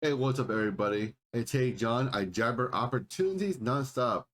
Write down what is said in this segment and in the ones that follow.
Hey, what's up, everybody? It's Hey John. I jabber opportunities nonstop.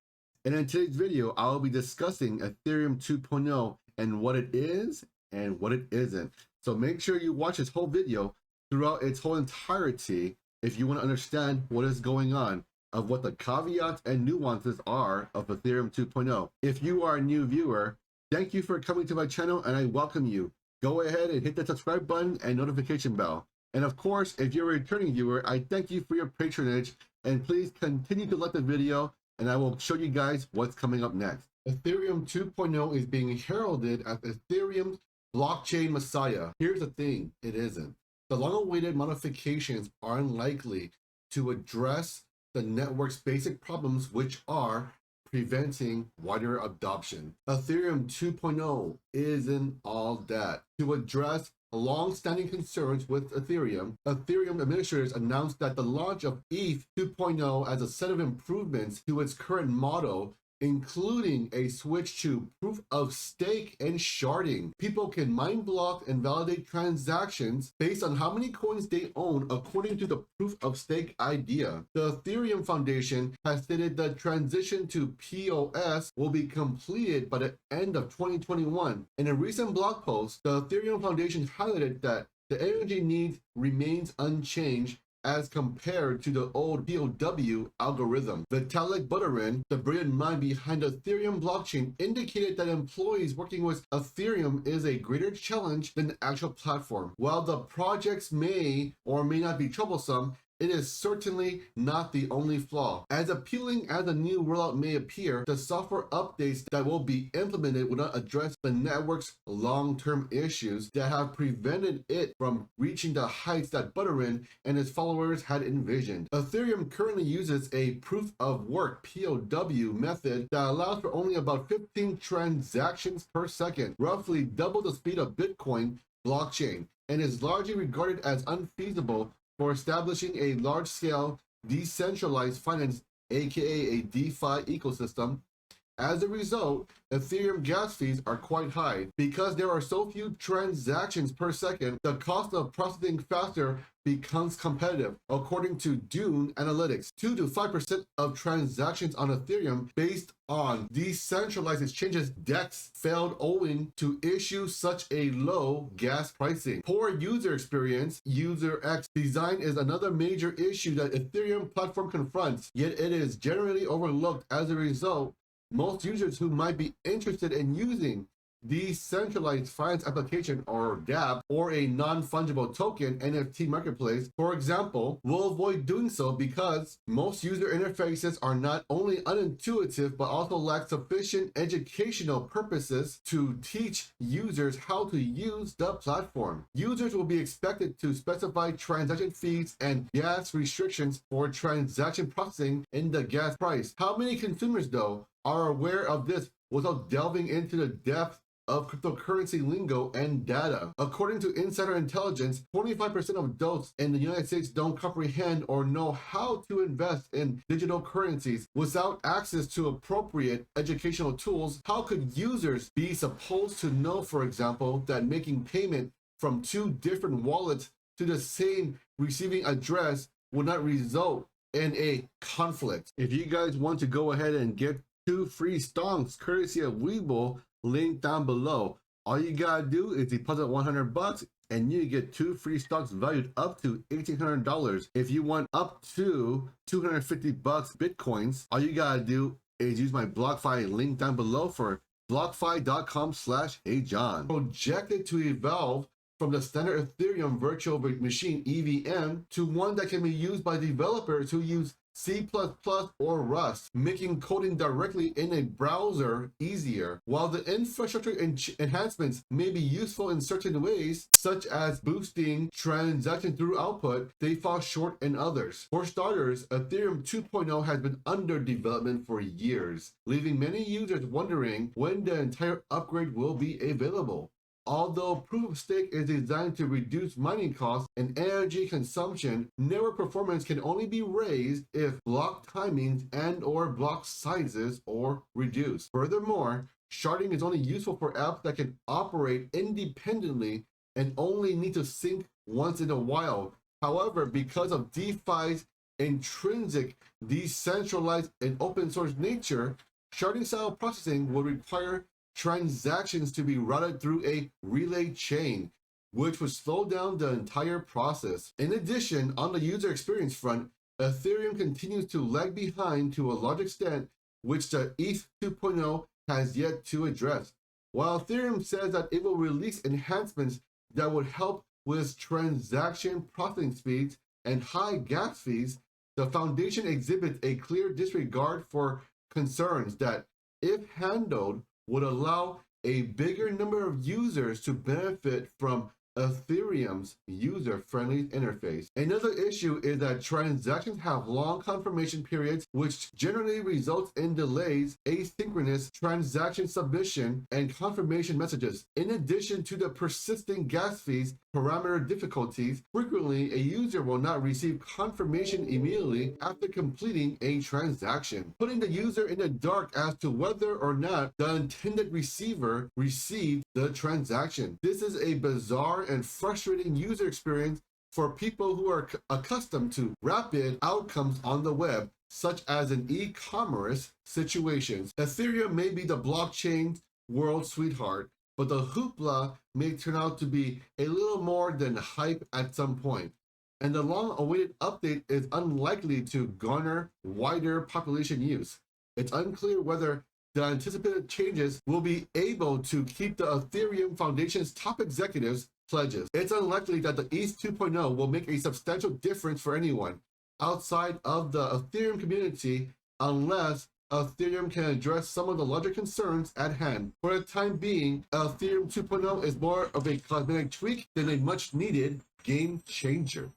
And in today's video, I'll be discussing Ethereum 2.0 and what it is and what it isn't. So make sure you watch this whole video throughout its whole entirety if you want to understand what is going on, of what the caveats and nuances are of Ethereum 2.0. If you are a new viewer, thank you for coming to my channel and I welcome you. Go ahead and hit the subscribe button and notification bell. And of course, if you're a returning viewer, I thank you for your patronage, and please continue to like the video and I will show you guys what's coming up next. Ethereum 2.0 is being heralded as Ethereum's blockchain messiah. Here's the thing, it isn't. The long-awaited modifications are unlikely to address the network's basic problems, which are preventing wider adoption. Ethereum 2.0 isn't all that. To address long-standing concerns with Ethereum administrators announced that the launch of ETH 2.0 as a set of improvements to its current model, including a switch to proof of stake and sharding. People can mine, block, and validate transactions based on how many coins they own according to the proof of stake idea. The Ethereum Foundation has stated the transition to POS will be completed by the end of 2021. In a recent blog post, the Ethereum Foundation highlighted that the energy needs remains unchanged as compared to the old POW algorithm. Vitalik Buterin, the brilliant mind behind the Ethereum blockchain, indicated that employees working with Ethereum is a greater challenge than the actual platform. While the projects may or may not be troublesome, it is certainly not the only flaw. As appealing as the new rollout may appear, the software updates that will be implemented will not address the network's long-term issues that have prevented it from reaching the heights that Buterin and his followers had envisioned. Ethereum currently uses a proof of work (POW) method that allows for only about 15 transactions per second, roughly double the speed of Bitcoin blockchain, and is largely regarded as unfeasible for establishing a large-scale decentralized finance, aka a DeFi ecosystem. As a result, Ethereum gas fees are quite high. Because there are so few transactions per second, the cost of processing faster becomes competitive. According to Dune Analytics, 2 to 5% of transactions on Ethereum based on decentralized exchanges DEX failed owing to issues such a low gas pricing. Poor user experience, user X design is another major issue that Ethereum platform confronts, yet it is generally overlooked. As a result, most users who might be interested in using decentralized finance application or dApp or a non-fungible token NFT marketplace, for example, will avoid doing so because most user interfaces are not only unintuitive but also lack sufficient educational purposes to teach users how to use the platform. Users will be expected to specify transaction fees and gas restrictions for transaction processing in the gas price. How many consumers, though, are aware of this without delving into the depth of cryptocurrency lingo and data? According to Insider Intelligence, 25% of adults in the United States don't comprehend or know how to invest in digital currencies. Without access to appropriate educational tools, how could users be supposed to know, for example, that making payment from two different wallets to the same receiving address would not result in a conflict? If you guys want to go ahead and get 2 free stonks courtesy of WEBULL, link down below. All you gotta do is deposit $100 and you get 2 free stocks valued up to $1,800. If you want up to $250 Bitcoins, all you gotta do is use my BlockFi link down below for blockfi.com/heyjohn. Projected to evolve from the standard Ethereum virtual machine EVM to one that can be used by developers who use C++ or Rust, making coding directly in a browser easier. While the infrastructure enhancements may be useful in certain ways, such as boosting transaction through output, they fall short in others. For starters, Ethereum 2.0 has been under development for years, leaving many users wondering when the entire upgrade will be available. Although proof of stake is designed to reduce mining costs and energy consumption, network performance can only be raised if block timings and/or block sizes are reduced. Furthermore, sharding is only useful for apps that can operate independently and only need to sync once in a while. However, because of DeFi's intrinsic, decentralized, and open source nature, sharding style processing will require transactions to be routed through a relay chain, which would slow down the entire process. In addition, on the user experience front, Ethereum continues to lag behind to a large extent, which the ETH 2.0 has yet to address. While Ethereum says that it will release enhancements that would help with transaction processing speeds and high gas fees, the foundation exhibits a clear disregard for concerns that, if handled, would allow a bigger number of users to benefit from Ethereum's user-friendly interface. Another issue is that transactions have long confirmation periods, which generally results in delays, asynchronous transaction submission, and confirmation messages. In addition to the persisting gas fees, parameter difficulties, frequently a user will not receive confirmation immediately after completing a transaction, putting the user in the dark as to whether or not the intended receiver received the transaction. This is a bizarre and frustrating user experience for people who are accustomed to rapid outcomes on the web, such as in e-commerce situations. Ethereum may be the blockchain world sweetheart, but the hoopla may turn out to be a little more than hype at some point, and the long-awaited update is unlikely to garner wider population use. It's unclear whether the anticipated changes will be able to keep the Ethereum Foundation's top executives' pledges. It's unlikely that the ETH 2.0 will make a substantial difference for anyone outside of the Ethereum community unless Ethereum can address some of the larger concerns at hand. For the time being, Ethereum 2.0 is more of a cosmetic tweak than a much-needed game changer.